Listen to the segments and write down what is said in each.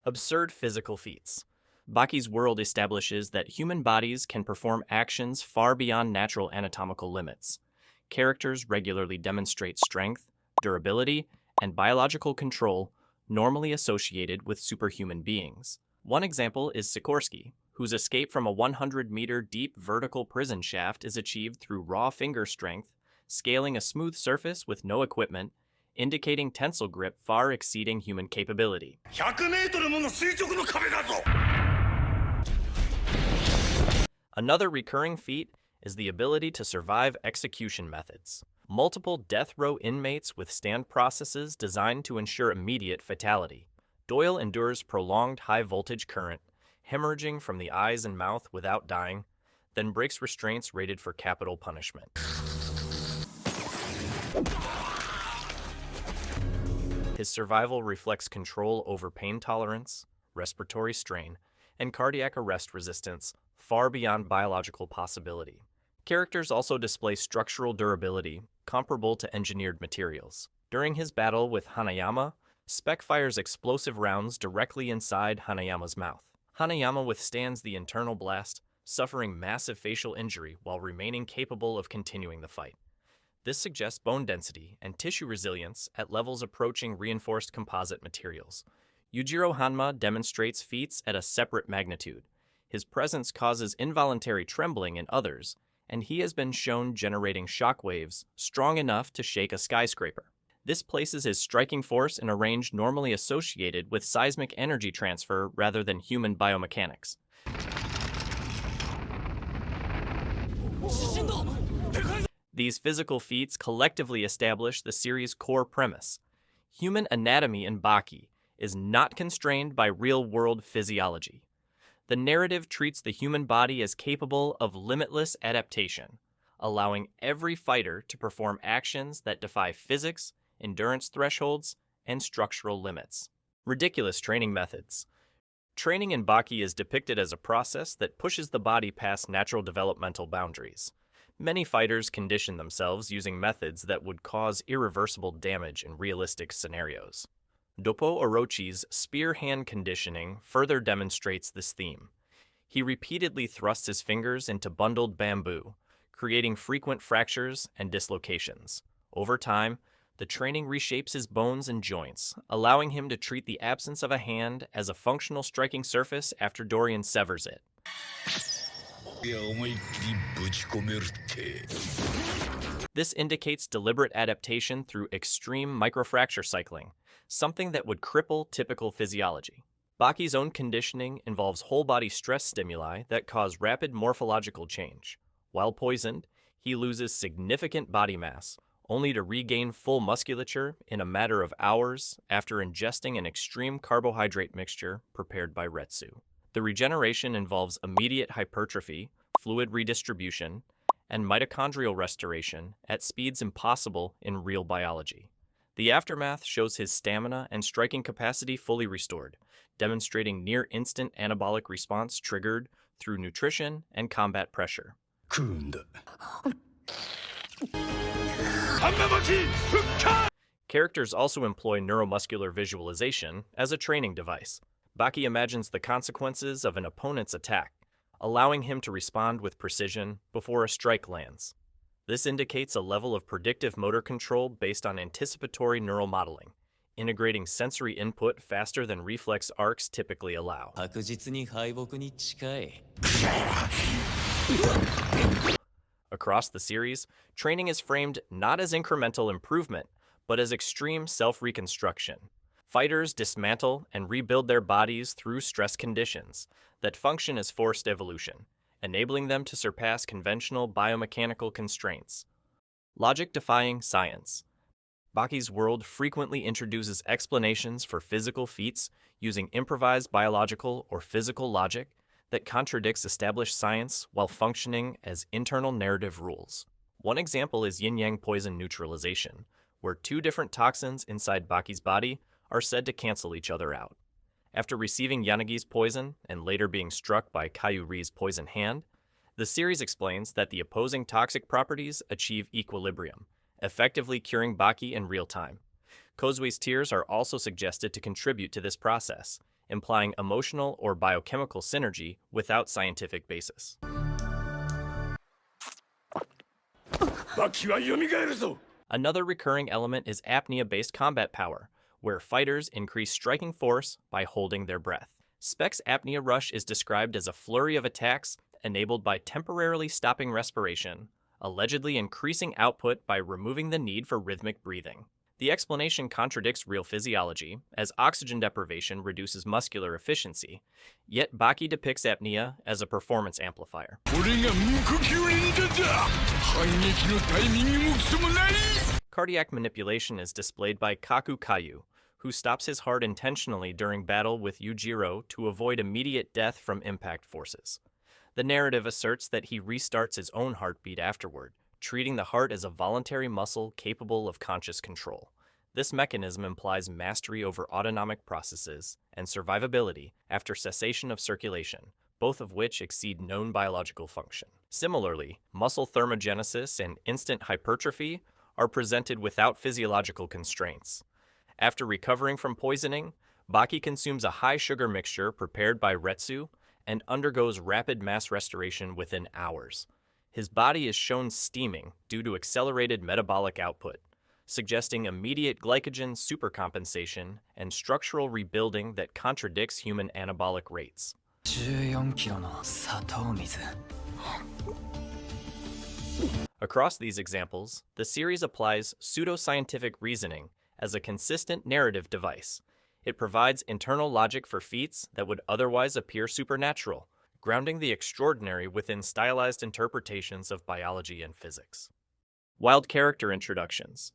Absurd physical feats. Baki's world establishes that human bodies can perform actions far beyond natural anatomical limits. Characters regularly demonstrate strength, durability, and biological control normally associated with superhuman beings. One example is Sikorsky, whose escape from a 100-meter deep vertical prison shaft is achieved through raw finger strength, scaling a smooth surface with no equipment, indicating tensile grip far exceeding human capability. 100もの垂直の壁だぞ! Another recurring feat is the ability to survive execution methods. Multiple death row inmates withstand processes designed to ensure immediate fatality. Doyle endures prolonged high-voltage current, hemorrhaging from the eyes and mouth without dying, then breaks restraints rated for capital punishment. His survival reflects control over pain tolerance, respiratory strain, and cardiac arrest resistance far beyond biological possibility. Characters also display structural durability comparable to engineered materials. During his battle with Hanayama, Spec fires explosive rounds directly inside Hanayama's mouth. Hanayama withstands the internal blast, suffering massive facial injury while remaining capable of continuing the fight. This suggests bone density and tissue resilience at levels approaching reinforced composite materials. Yujiro Hanma demonstrates feats at a separate magnitude. His presence causes involuntary trembling in others, and he has been shown generating shockwaves strong enough to shake a skyscraper. This places his striking force in a range normally associated with seismic energy transfer rather than human biomechanics. These physical feats collectively establish the series' core premise. Human anatomy in Baki is not constrained by real-world physiology. The narrative treats the human body as capable of limitless adaptation, allowing every fighter to perform actions that defy physics, endurance thresholds, and structural limits. Ridiculous training methods. Training in Baki is depicted as a process that pushes the body past natural developmental boundaries. Many fighters condition themselves using methods that would cause irreversible damage in realistic scenarios. Doppo Orochi's spear hand conditioning further demonstrates this theme. He repeatedly thrusts his fingers into bundled bamboo, creating frequent fractures and dislocations. Over time, the training reshapes his bones and joints, allowing him to treat the absence of a hand as a functional striking surface after Dorian severs it. This indicates deliberate adaptation through extreme microfracture cycling, something that would cripple typical physiology. Baki's own conditioning involves whole-body stress stimuli that cause rapid morphological change. While poisoned, he loses significant body mass, only to regain full musculature in a matter of hours after ingesting an extreme carbohydrate mixture prepared by Retsu. The regeneration involves immediate hypertrophy, fluid redistribution, and mitochondrial restoration at speeds impossible in real biology. The aftermath shows his stamina and striking capacity fully restored, demonstrating near-instant anabolic response triggered through nutrition and combat pressure. Characters also employ neuromuscular visualization as a training device. Baki imagines the consequences of an opponent's attack, allowing him to respond with precision before a strike lands. This indicates a level of predictive motor control based on anticipatory neural modeling, integrating sensory input faster than reflex arcs typically allow. Across the series, training is framed not as incremental improvement, but as extreme self-reconstruction. Fighters dismantle and rebuild their bodies through stress conditions that function as forced evolution, enabling them to surpass conventional biomechanical constraints. Logic-defying science. Baki's world frequently introduces explanations for physical feats using improvised biological or physical logic that contradicts established science while functioning as internal narrative rules. One example is yin-yang poison neutralization, where two different toxins inside Baki's body are said to cancel each other out. After receiving Yanagi's poison and later being struck by Kayuri's poison hand, the series explains that the opposing toxic properties achieve equilibrium, effectively curing Baki in real time. Kozue's tears are also suggested to contribute to this process, implying emotional or biochemical synergy without scientific basis. バキは蘇るぞ Another recurring element is apnea-based combat power, where fighters increase striking force by holding their breath. Speck's apnea rush is described as a flurry of attacks enabled by temporarily stopping respiration, allegedly increasing output by removing the need for rhythmic breathing. The explanation contradicts real physiology, as oxygen deprivation reduces muscular efficiency, yet Baki depicts apnea as a performance amplifier. 俺が無呼吸忍者だ反撃のタイミングもクソもない Cardiac manipulation is displayed by Kaku Kayu, who stops his heart intentionally during battle with Yuujirou to avoid immediate death from impact forces. The narrative asserts that he restarts his own heartbeat afterward, treating the heart as a voluntary muscle capable of conscious control. This mechanism implies mastery over autonomic processes and survivability after cessation of circulation, both of which exceed known biological function. Similarly, muscle thermogenesis and instant hypertrophy are presented without physiological constraints. After recovering from poisoning, Baki consumes a high-sugar mixture prepared by Retsu and undergoes rapid mass restoration within hours. His body is shown steaming due to accelerated metabolic output, suggesting immediate glycogen supercompensation and structural rebuilding that contradicts human anabolic rates. 14キロの砂糖水 Across these examples, the series applies pseudo-scientific reasoning as a consistent narrative device. It provides internal logic for feats that would otherwise appear supernatural, grounding the extraordinary within stylized interpretations of biology and physics. Wild character introductions.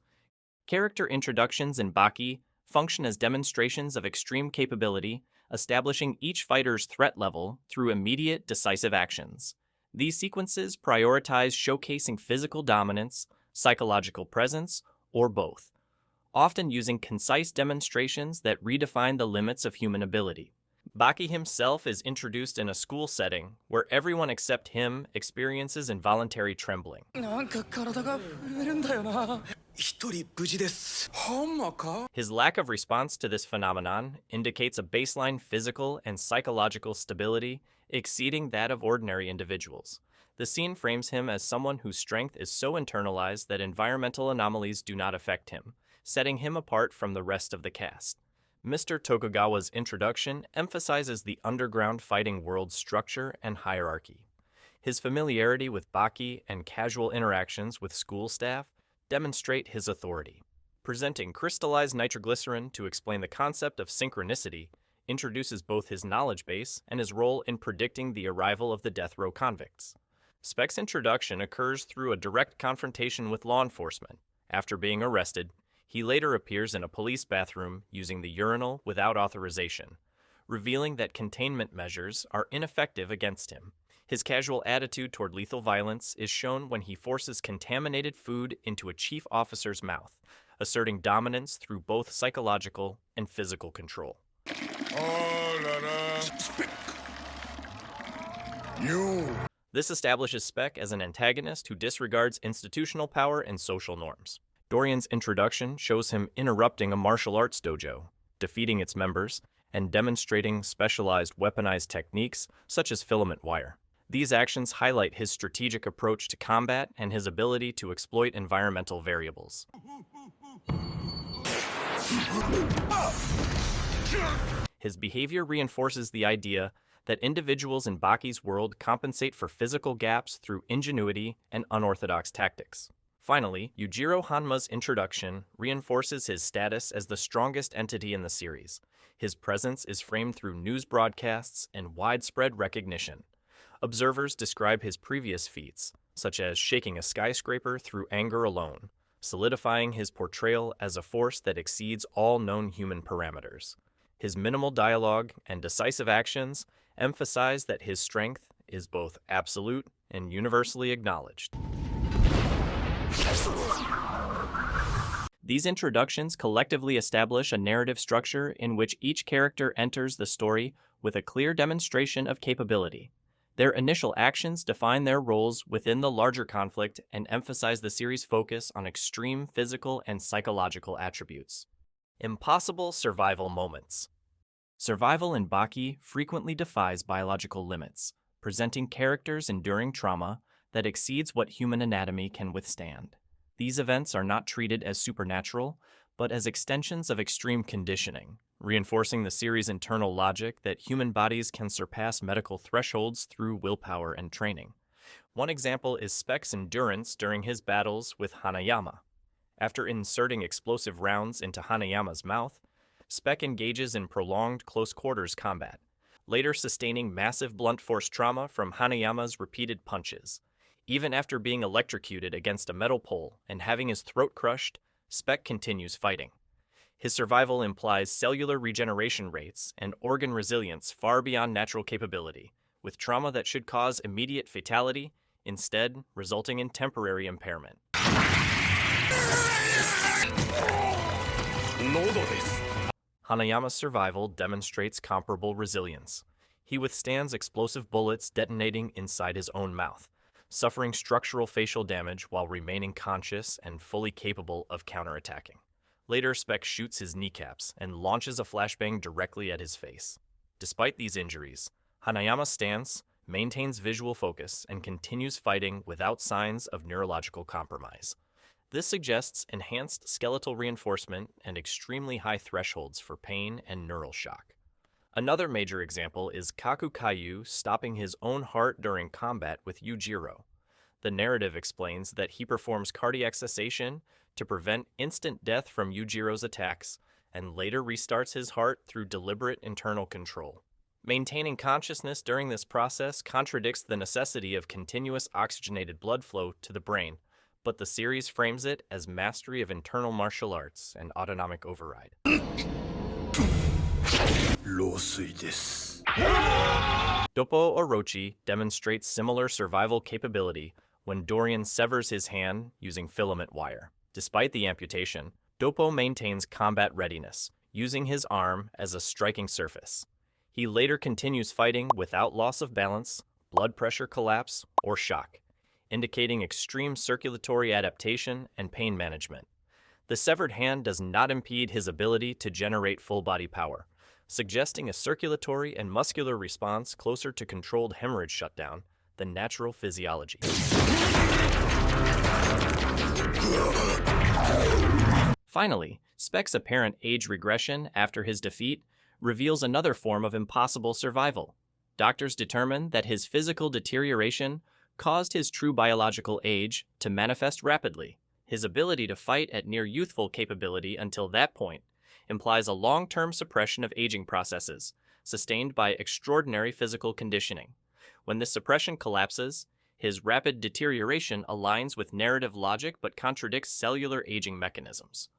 Character introductions in Baki function as demonstrations of extreme capability, establishing each fighter's threat level through immediate, decisive actions. These sequences prioritize showcasing physical dominance, psychological presence, or both, often using concise demonstrations that redefine the limits of human ability. Baki himself is introduced in a school setting where everyone except him experiences involuntary trembling. なんか体が震えるんだよな一人無事ですハンマか His lack of response to this phenomenon indicates a baseline physical and psychological stability exceeding that of ordinary individuals. The scene frames him as someone whose strength is so internalized that environmental anomalies do not affect him, setting him apart from the rest of the cast. Mr. Tokugawa's introduction emphasizes the underground fighting world's structure and hierarchy. His familiarity with Baki and casual interactions with school staff demonstrate his authority. Presenting crystallized nitroglycerin to explain the concept of synchronicity introduces both his knowledge base and his role in predicting the arrival of the death row convicts. Speck's introduction occurs through a direct confrontation with law enforcement. After being arrested, he later appears in a police bathroom using the urinal without authorization, revealing that containment measures are ineffective against him. His casual attitude toward lethal violence is shown when he forces contaminated food into a chief officer's mouth, asserting dominance through both psychological and physical control. This establishes Speck as an antagonist who disregards institutional power and social norms. Dorian's introduction shows him interrupting a martial arts dojo, defeating its members, and demonstrating specialized weaponized techniques such as filament wire. These actions highlight his strategic approach to combat and his ability to exploit environmental variables. His behavior reinforces the idea that individuals in Baki's world compensate for physical gaps through ingenuity and unorthodox tactics. Finally, Yujiro Hanma's introduction reinforces his status as the strongest entity in the series. His presence is framed through news broadcasts and widespread recognition. Observers describe his previous feats, such as shaking a skyscraper through anger alone, solidifying his portrayal as a force that exceeds all known human parameters. His minimal dialogue and decisive actions emphasize that his strength is both absolute and universally acknowledged. These introductions collectively establish a narrative structure in which each character enters the story with a clear demonstration of capability. Their initial actions define their roles within the larger conflict and emphasize the series' focus on extreme physical and psychological attributes. Impossible survival moments. Survival in Baki frequently defies biological limits, presenting characters enduring trauma that exceeds what human anatomy can withstand. These events are not treated as supernatural, but as extensions of extreme conditioning, reinforcing the series' internal logic that human bodies can surpass medical thresholds through willpower and training. One example is Speck's endurance during his battles with Hanayama. After inserting explosive rounds into Hanayama's mouth, Speck engages in prolonged close-quarters combat, later sustaining massive blunt force trauma from Hanayama's repeated punches. Even after being electrocuted against a metal pole and having his throat crushed, Speck continues fighting. His survival implies cellular regeneration rates and organ resilience far beyond natural capability, with trauma that should cause immediate fatality, instead resulting in temporary impairment. Hanayama's survival demonstrates comparable resilience. He withstands explosive bullets detonating inside his own mouth, suffering structural facial damage while remaining conscious and fully capable of counterattacking. Later, Speck shoots his kneecaps and launches a flashbang directly at his face. Despite these injuries, Hanayama stands, maintains visual focus, and continues fighting without signs of neurological compromise. This suggests enhanced skeletal reinforcement and extremely high thresholds for pain and neural shock. Another major example is Kaku stopping his own heart during combat with Yuujirou. The narrative explains that he performs cardiac cessation to prevent instant death from Yujirou's attacks, and later restarts his heart through deliberate internal control. Maintaining consciousness during this process contradicts the necessity of continuous oxygenated blood flow to the brain, but the series frames it as mastery of internal martial arts and autonomic override. Doppo Orochi demonstrates similar survival capability when Dorian severs his hand using filament wire. Despite the amputation, Doppo maintains combat readiness, using his arm as a striking surface. He later continues fighting without loss of balance, blood pressure collapse, or shock, indicating extreme circulatory adaptation and pain management. The severed hand does not impede his ability to generate full-body power, suggesting a circulatory and muscular response closer to controlled hemorrhage shutdown than natural physiology. Finally, Speck's apparent age regression after his defeat reveals another form of impossible survival. Doctors determine that his physical deterioration caused his true biological age to manifest rapidly. His ability to fight at near youthful capability until that point implies a long-term suppression of aging processes, sustained by extraordinary physical conditioning. When this suppression collapses, his rapid deterioration aligns with narrative logic but contradicts cellular aging mechanisms.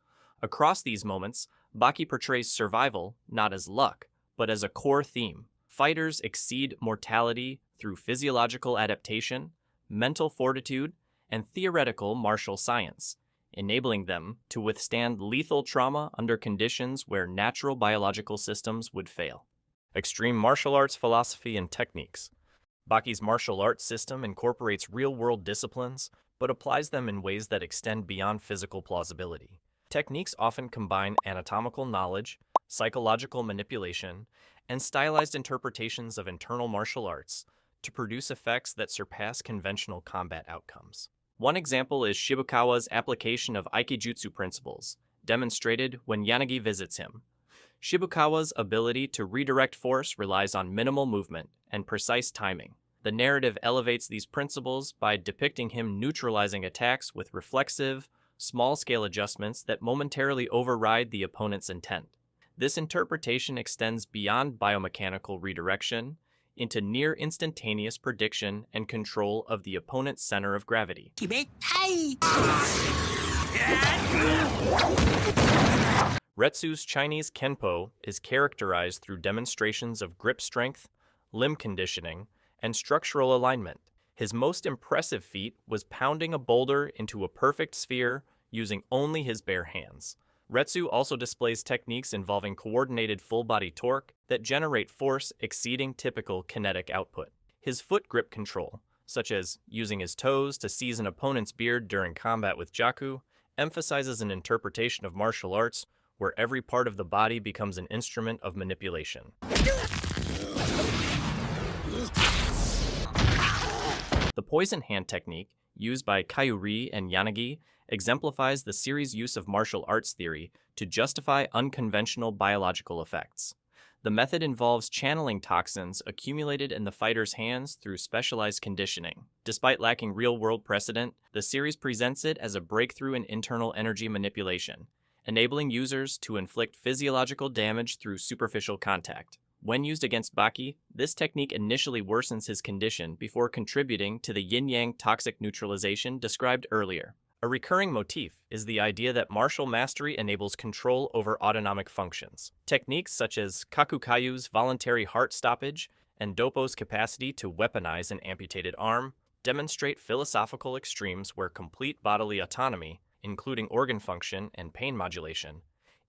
Across these moments, Baki portrays survival not as luck, but as a core theme. Fighters exceed mortality through physiological adaptation, mental fortitude, and theoretical martial science, enabling them to withstand lethal trauma under conditions where natural biological systems would fail. Extreme martial arts philosophy and techniques. Baki's martial arts system incorporates real-world disciplines, but applies them in ways that extend beyond physical plausibility. Techniques often combine anatomical knowledge, psychological manipulation, and stylized interpretations of internal martial arts to produce effects that surpass conventional combat outcomes. One example is Shibukawa's application of Aikijutsu principles, demonstrated when Yanagi visits him. Shibukawa's ability to redirect force relies on minimal movement and precise timing. The narrative elevates these principles by depicting him neutralizing attacks with reflexive, small-scale adjustments that momentarily override the opponent's intent. This interpretation extends beyond biomechanical redirection into near-instantaneous prediction and control of the opponent's center of gravity. Retsu's Chinese Kenpo is characterized through demonstrations of grip strength, limb conditioning, and structural alignment. His most impressive feat was pounding a boulder into a perfect sphere using only his bare hands. Retsu also displays techniques involving coordinated full-body torque that generate force exceeding typical kinetic output. His foot grip control, such as using his toes to seize an opponent's beard during combat with Jaku, emphasizes an interpretation of martial arts where every part of the body becomes an instrument of manipulation. The poison hand technique, used by Kayuri and Yanagi, exemplifies the series' use of martial arts theory to justify unconventional biological effects. The method involves channeling toxins accumulated in the fighter's hands through specialized conditioning. Despite lacking real-world precedent, the series presents it as a breakthrough in internal energy manipulation, enabling users to inflict physiological damage through superficial contact. When used against Baki, this technique initially worsens his condition before contributing to the yin-yang toxic neutralization described earlier. A recurring motif is the idea that martial mastery enables control over autonomic functions. Techniques such as Kakukayu's voluntary heart stoppage and Doppo's capacity to weaponize an amputated arm demonstrate philosophical extremes where complete bodily autonomy, including organ function and pain modulation,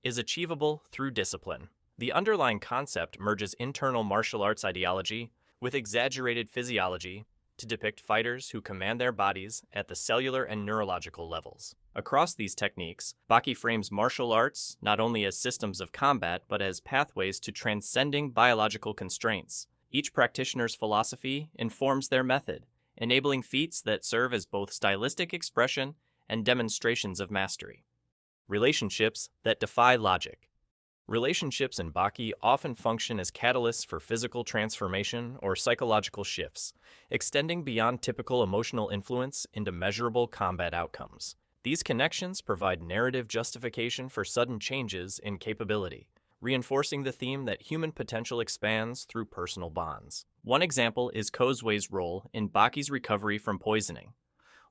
is achievable through discipline. The underlying concept merges internal martial arts ideology with exaggerated physiology to depict fighters who command their bodies at the cellular and neurological levels. Across these techniques, Baki frames martial arts not only as systems of combat but as pathways to transcending biological constraints. Each practitioner's philosophy informs their method, enabling feats that serve as both stylistic expression and demonstrations of mastery. Relationships that defy logic. Relationships in Baki often function as catalysts for physical transformation or psychological shifts, extending beyond typical emotional influence into measurable combat outcomes. These connections provide narrative justification for sudden changes in capability, reinforcing the theme that human potential expands through personal bonds. One example is Kozue's role in Baki's recovery from poisoning.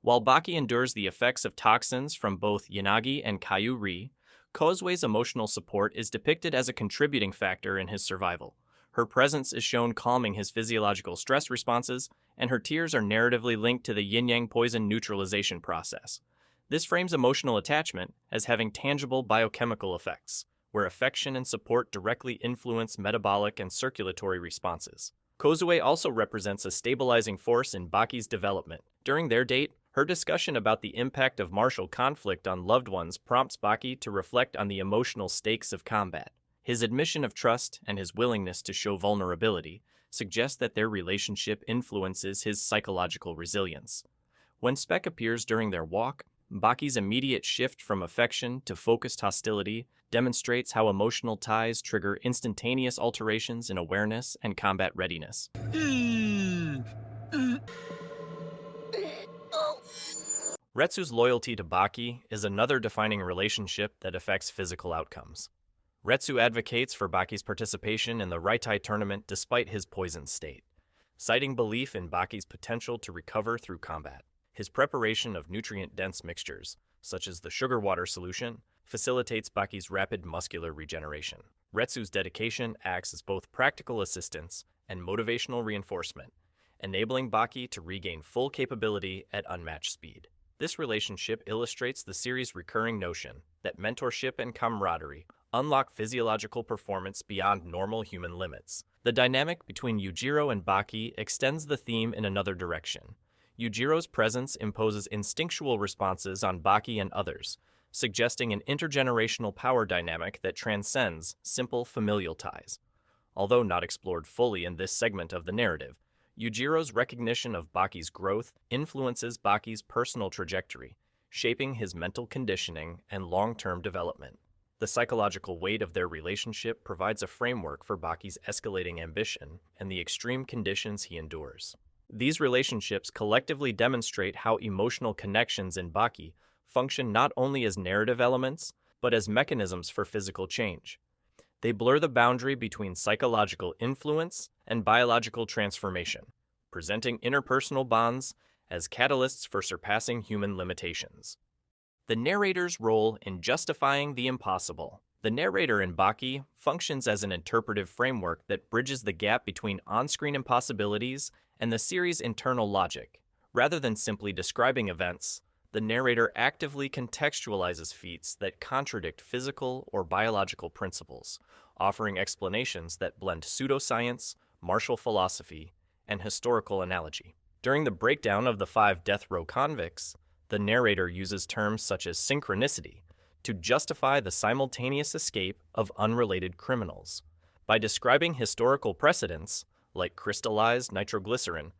While Baki endures the effects of toxins from both Yanagi and Kayuri, Kozue's emotional support is depicted as a contributing factor in his survival. Her presence is shown calming his physiological stress responses, and her tears are narratively linked to the yin-yang poison neutralization process. This frames emotional attachment as having tangible biochemical effects, where affection and support directly influence metabolic and circulatory responses. Kozue also represents a stabilizing force in Baki's development. During their date, her discussion about the impact of martial conflict on loved ones prompts Baki to reflect on the emotional stakes of combat. His admission of trust and his willingness to show vulnerability suggest that their relationship influences his psychological resilience. When Spec appears during their walk, Baki's immediate shift from affection to focused hostility demonstrates how emotional ties trigger instantaneous alterations in awareness and combat readiness. Retsu's loyalty to Baki is another defining relationship that affects physical outcomes. Retsu advocates for Baki's participation in the Raitai tournament despite his poisoned state, citing belief in Baki's potential to recover through combat. His preparation of nutrient-dense mixtures, such as the sugar water solution, facilitates Baki's rapid muscular regeneration. Retsu's dedication acts as both practical assistance and motivational reinforcement, enabling Baki to regain full capability at unmatched speed. This relationship illustrates the series' recurring notion that mentorship and camaraderie unlock physiological performance beyond normal human limits. The dynamic between Yuujirou and Baki extends the theme in another direction. Yujirou's presence imposes instinctual responses on Baki and others, suggesting an intergenerational power dynamic that transcends simple familial ties. Although not explored fully in this segment of the narrative, Yujirou's recognition of Baki's growth influences Baki's personal trajectory, shaping his mental conditioning and long-term development. The psychological weight of their relationship provides a framework for Baki's escalating ambition and the extreme conditions he endures. These relationships collectively demonstrate how emotional connections in Baki function not only as narrative elements, but as mechanisms for physical change. They blur the boundary between psychological influence and biological transformation, presenting interpersonal bonds as catalysts for surpassing human limitations. The narrator's role in justifying the impossible. The narrator in Baki functions as an interpretive framework that bridges the gap between on-screen impossibilities and the series' internal logic. Rather than simply describing events, the narrator actively contextualizes feats that contradict physical or biological principles, offering explanations that blend pseudoscience, martial philosophy, and historical analogy. During the breakdown of the 5 death row convicts, the narrator uses terms such as synchronicity to justify the simultaneous escape of unrelated criminals. By describing historical precedents, like crystallized nitroglycerin,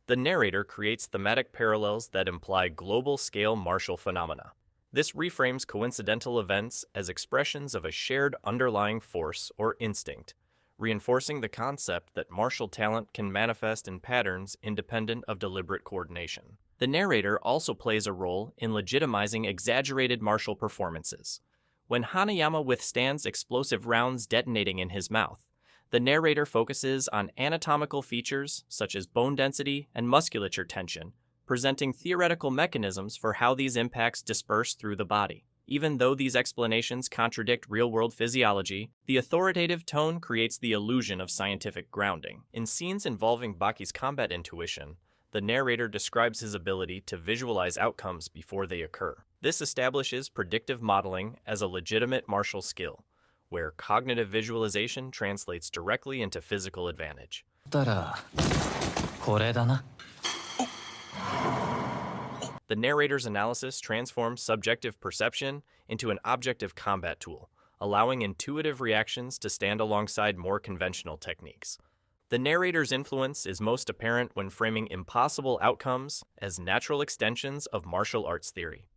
the narrator creates thematic parallels that imply global-scale martial phenomena. This reframes coincidental events as expressions of a shared underlying force or instinct, reinforcing the concept that martial talent can manifest in patterns independent of deliberate coordination. The narrator also plays a role in legitimizing exaggerated martial performances. When Hanayama withstands explosive rounds detonating in his mouth, the narrator focuses on anatomical features such as bone density and musculature tension, presenting theoretical mechanisms for how these impacts disperse through the body. Even though these explanations contradict real-world physiology, the authoritative tone creates the illusion of scientific grounding. In scenes involving Baki's combat intuition, the narrator describes his ability to visualize outcomes before they occur. This establishes predictive modeling as a legitimate martial skill, where cognitive visualization translates directly into physical advantage. たらこれだな。 The narrator's analysis transforms subjective perception into an objective combat tool, allowing intuitive reactions to stand alongside more conventional techniques. The narrator's influence is most apparent when framing impossible outcomes as natural extensions of martial arts theory.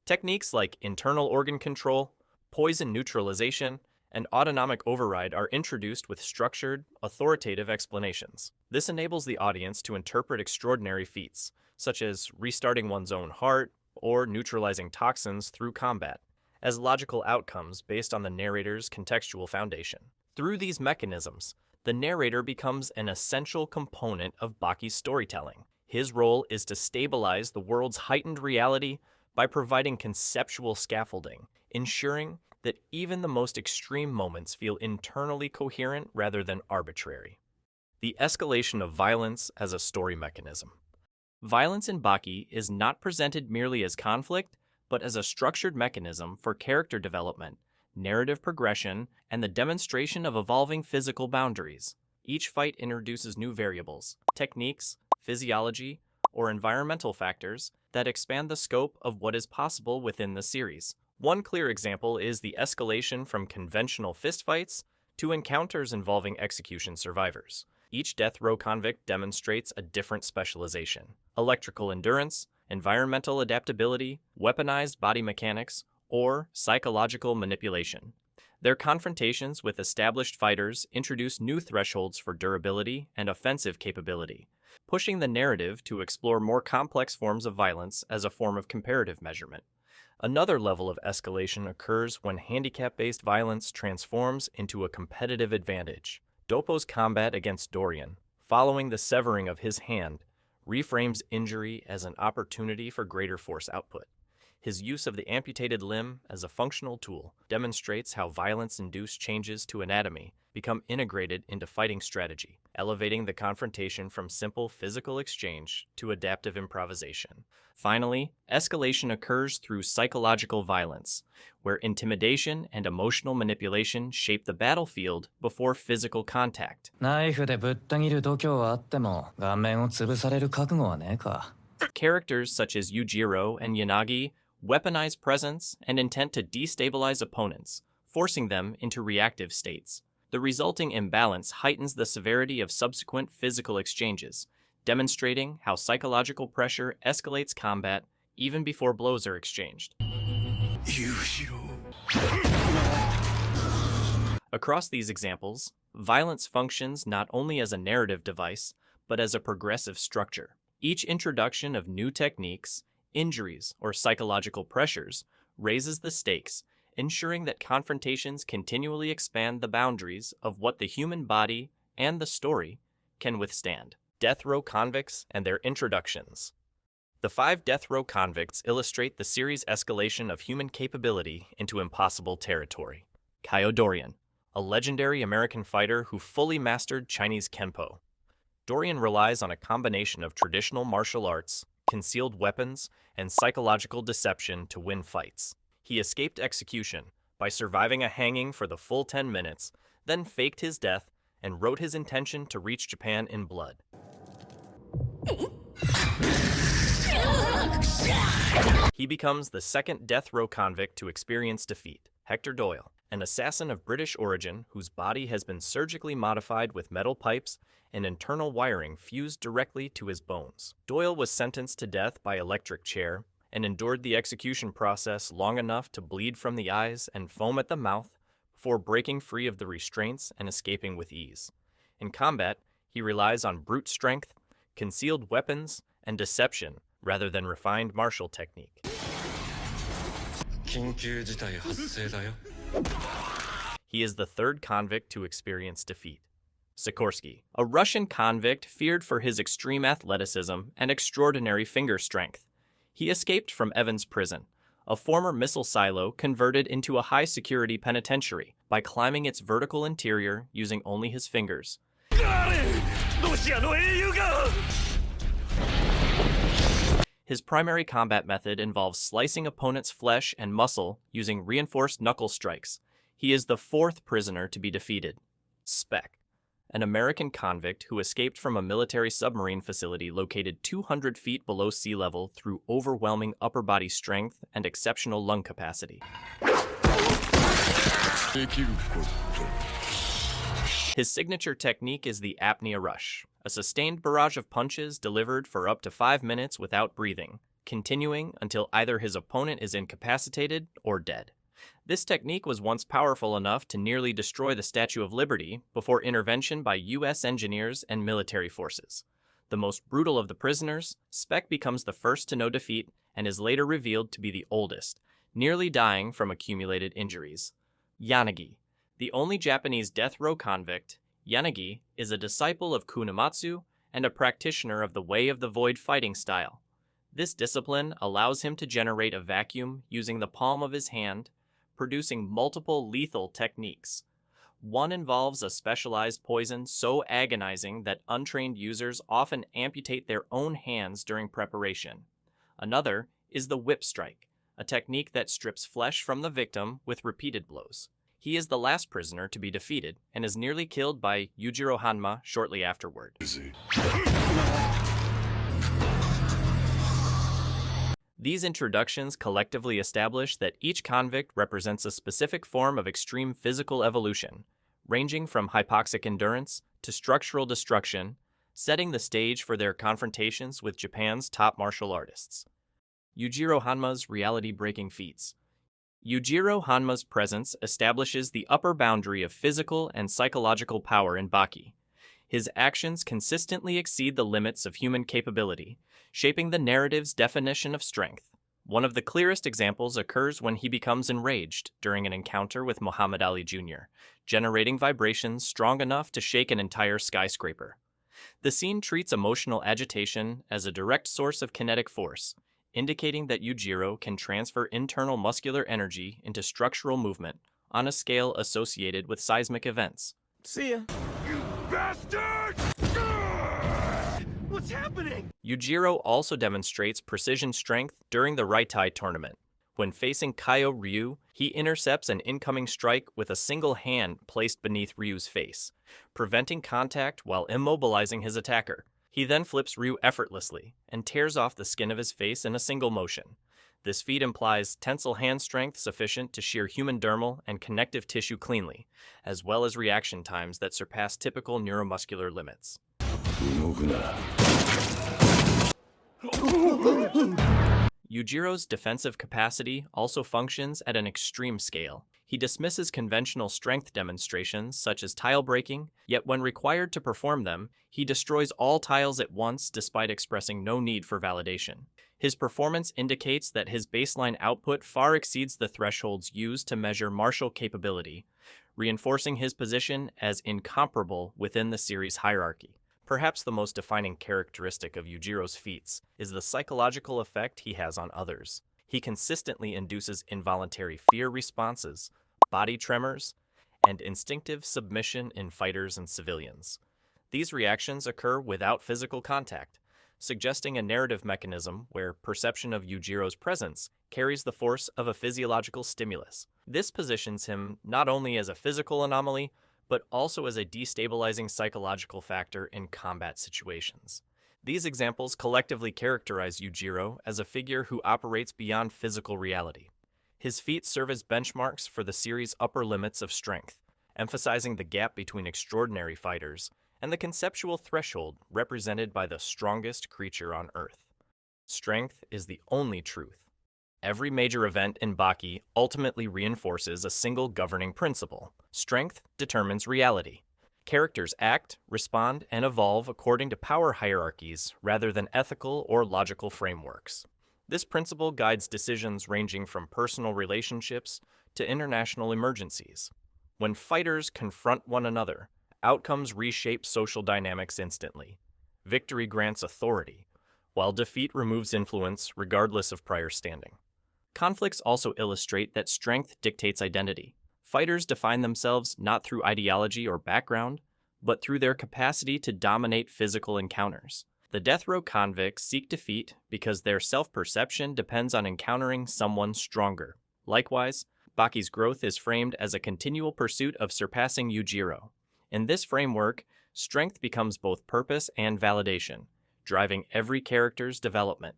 Techniques like internal organ control, poison neutralization, and autonomic override are introduced with structured, authoritative explanations. This enables the audience to interpret extraordinary feats, such as restarting one's own heart or neutralizing toxins through combat, as logical outcomes based on the narrator's contextual foundation. Through these mechanisms, the narrator becomes an essential component of Baki's storytelling. His role is to stabilize the world's heightened reality by providing conceptual scaffolding, ensuring that even the most extreme moments feel internally coherent rather than arbitrary. The escalation of violence as a story mechanism. Violence in Baki is not presented merely as conflict, but as a structured mechanism for character development, narrative progression, and the demonstration of evolving physical boundaries. Each fight introduces new variables, techniques, physiology, or environmental factors that expand the scope of what is possible within the series. One clear example is the escalation from conventional fistfights to encounters involving execution survivors. Each death row convict demonstrates a different specialization: electrical endurance, environmental adaptability, weaponized body mechanics, or psychological manipulation. Their confrontations with established fighters introduce new thresholds for durability and offensive capability, pushing the narrative to explore more complex forms of violence as a form of comparative measurement. Another level of escalation occurs when handicap-based violence transforms into a competitive advantage. Doppo's combat against Dorian, following the severing of his hand, reframes injury as an opportunity for greater force output. His use of the amputated limb as a functional tool demonstrates how violence-induced changes to anatomy become integrated into fighting strategy, elevating the confrontation from simple physical exchange to adaptive improvisation. Finally, escalation occurs through psychological violence, where intimidation and emotional manipulation shape the battlefield before physical contact. ナイフでぶった切る度胸はあっても顔面を潰される覚悟はねえか。 Characters such as Yujiro and Yanagi weaponize presence and intent to destabilize opponents, forcing them into reactive states. The resulting imbalance heightens the severity of subsequent physical exchanges, demonstrating how psychological pressure escalates combat even before blows are exchanged. Across these examples, violence functions not only as a narrative device, but as a progressive structure. Each introduction of new techniques, injuries, or psychological pressures raises the stakes, ensuring that confrontations continually expand the boundaries of what the human body and the story can withstand. Death row convicts and their introductions. The 5 death row convicts illustrate the series' escalation of human capability into impossible territory. Kyo Dorian, a legendary American fighter who fully mastered Chinese Kenpo. Dorian relies on a combination of traditional martial arts, concealed weapons, and psychological deception to win fights. He escaped execution by surviving a hanging for the full 10 minutes, then faked his death and wrote his intention to reach Japan in blood. He becomes the second death row convict to experience defeat. Hector Doyle, an assassin of British origin whose body has been surgically modified with metal pipes and internal wiring fused directly to his bones. Doyle was sentenced to death by electric chair and endured the execution process long enough to bleed from the eyes and foam at the mouth before breaking free of the restraints and escaping with ease. In combat, he relies on brute strength, concealed weapons, and deception rather than refined martial technique. He is the third convict to experience defeat. Sikorsky, a Russian convict feared for his extreme athleticism and extraordinary finger strength. He escaped from Evans Prison, a former missile silo converted into a high-security penitentiary, by climbing its vertical interior using only his fingers. His primary combat method involves slicing opponents' flesh and muscle using reinforced knuckle strikes. He is the fourth prisoner to be defeated. Speck, an American convict who escaped from a military submarine facility located 200 feet below sea level through overwhelming upper body strength and exceptional lung capacity. His signature technique is the apnea rush, a sustained barrage of punches delivered for up to 5 minutes without breathing, continuing until either his opponent is incapacitated or dead. This technique was once powerful enough to nearly destroy the Statue of Liberty before intervention by U.S. engineers and military forces. The most brutal of the prisoners, Speck becomes the first to know defeat and is later revealed to be the oldest, nearly dying from accumulated injuries. Yanagi, the only Japanese death row convict, Yanagi is a disciple of Kunamatsu and a practitioner of the Way of the Void fighting style. This discipline allows him to generate a vacuum using the palm of his hand, producing multiple lethal techniques. One involves a specialized poison so agonizing that untrained users often amputate their own hands during preparation. Another is the whip strike, a technique that strips flesh from the victim with repeated blows. He is the last prisoner to be defeated and is nearly killed by Yujiro Hanma shortly afterward. These introductions collectively establish that each convict represents a specific form of extreme physical evolution, ranging from hypoxic endurance to structural destruction, setting the stage for their confrontations with Japan's top martial artists. Yujiro Hanma's reality-breaking feats. Yujiro Hanma's presence establishes the upper boundary of physical and psychological power in Baki. His actions consistently exceed the limits of human capability, shaping the narrative's definition of strength. One of the clearest examples occurs when he becomes enraged during an encounter with Muhammad Ali Jr., generating vibrations strong enough to shake an entire skyscraper. The scene treats emotional agitation as a direct source of kinetic force, indicating that Yuujirou can transfer internal muscular energy into structural movement on a scale associated with seismic events. See ya. You bastard! What's happening? Yuujirou also demonstrates precision strength during the Raitai tournament. When facing Kaio Ryu, he intercepts an incoming strike with a single hand placed beneath Ryu's face, preventing contact while immobilizing his attacker. He then flips Ryu effortlessly and tears off the skin of his face in a single motion. This feat implies tensile hand strength sufficient to shear human dermal and connective tissue cleanly, as well as reaction times that surpass typical neuromuscular limits. Yujirou's defensive capacity also functions at an extreme scale. He dismisses conventional strength demonstrations such as tile breaking, yet when required to perform them, he destroys all tiles at once despite expressing no need for validation. His performance indicates that his baseline output far exceeds the thresholds used to measure martial capability, reinforcing his position as incomparable within the series' hierarchy. Perhaps the most defining characteristic of Yujirou's feats is the psychological effect he has on others. He consistently induces involuntary fear responses, body tremors, and instinctive submission in fighters and civilians. These reactions occur without physical contact, suggesting a narrative mechanism where perception of Yujirou's presence carries the force of a physiological stimulus. This positions him not only as a physical anomaly, but also as a destabilizing psychological factor in combat situations. These examples collectively characterize Yujiro as a figure who operates beyond physical reality. His feats serve as benchmarks for the series' upper limits of strength, emphasizing the gap between extraordinary fighters and the conceptual threshold represented by the strongest creature on Earth. Strength is the only truth. Every major event in Baki ultimately reinforces a single governing principle. Strength determines reality. Characters act, respond, and evolve according to power hierarchies rather than ethical or logical frameworks. This principle guides decisions ranging from personal relationships to international emergencies. When fighters confront one another, outcomes reshape social dynamics instantly. Victory grants authority, while defeat removes influence regardless of prior standing. Conflicts also illustrate that strength dictates identity. Fighters define themselves not through ideology or background, but through their capacity to dominate physical encounters. The death row convicts seek defeat because their self-perception depends on encountering someone stronger. Likewise, Baki's growth is framed as a continual pursuit of surpassing Yuujirou. In this framework, strength becomes both purpose and validation, driving every character's development.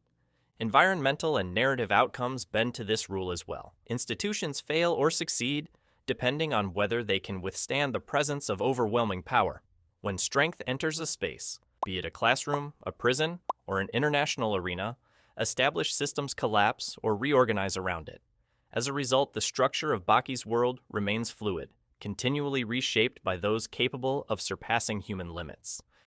Environmental and narrative outcomes bend to this rule as well. Institutions fail or succeed depending on whether they can withstand the presence of overwhelming power. When strength enters a space, be it a classroom, a prison, or an international arena, established systems collapse or reorganize around it. As a result, the structure of Baki's world remains fluid, continually reshaped by those capable of surpassing human limits.